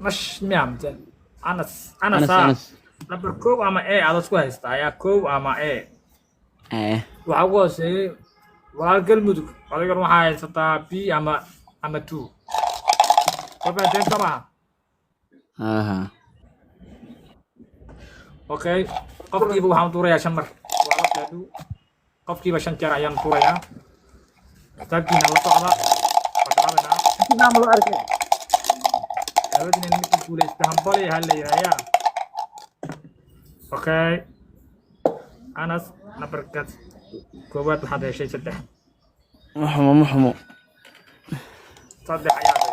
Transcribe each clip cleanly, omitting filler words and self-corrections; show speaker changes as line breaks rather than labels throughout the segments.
مش ميامتن أنا
أنس
سا
أنس
نمبر كوب أما إيه على سكوا هستا يا كوب أما إيه
إيه
وعواسي وهالكل مدك هذا كلام هاي ستا بي أما تو فبعدين طبعا
ها
أوكي قفكي بو هم توريا شمر وعلى تادو قفكي بشان كرا يان توريا تبكي نلا صعبة فكرنا
نعمل أركان
أبدنا نمكن تقول استهبالي هلا يا أوكي أنس نبركت كوبات هذا شيء سده
محمو
صدق حياتي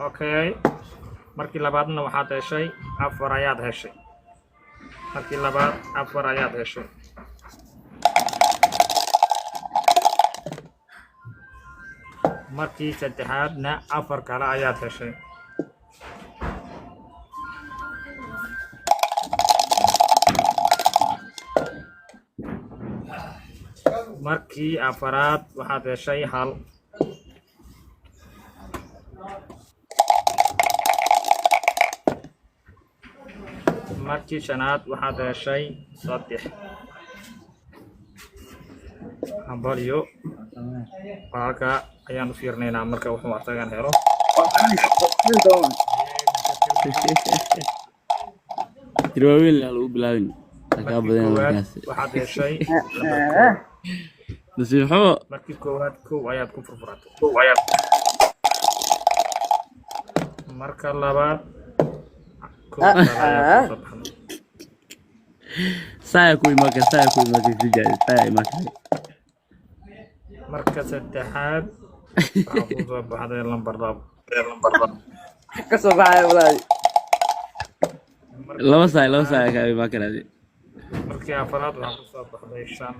أوكي markii labaadna waxaad heshay afar ayaad heshay markii labaad afar ayaad heshay markii saddexaadna afar kale ayaad heshay markii afaraad waxaad heshay hal markii shanaad waxaad heshay saddex hambalyo halka ayaan u fiirnaynaa marka wuxuu asagan helo
tirwaawin lagu bilaabin laga badan markaas
waxaad heshay
nasiixo
markii koowaad kow ayaad ku furfuratay marka labaad
saya ku imakan sijay saya imakan
marka saddexaad waxaa ku soo baxday lambar labo
kasoo baxaya walaali
laba saya ka imakan adi
markii afaraad waxaa ku soo baxday shan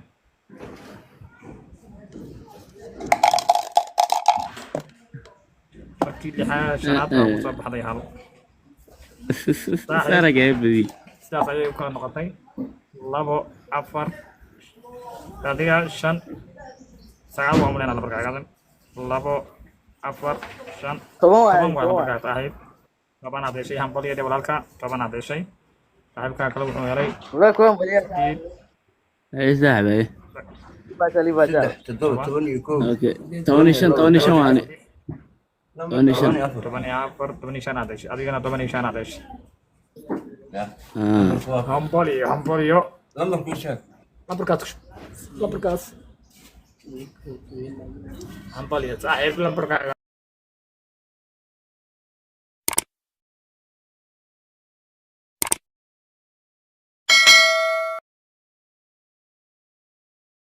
markii lixaad shanaad waxaa ku soo baxday hal
sara gaabadi
sidaas ayay u kala noqotay labo afar adiga shan sagaal waa umaleynaa lambarkaagan labo afar shan
toban
waa
waaye
lambarkaas ahayd toban aad heshay hambalyadii walaalka toban aad heshay saaxiibkaa kale wuxuu helay
والله كوين بليغ
sideed
ay saaxbay
باشا لي باشا
okay 15 waani
toban iyo afar toban iyo shan aad heshay adigana toban iyo shan aad heshay hambalyo lambarkaas hambalyo saaxiib lambarkaaga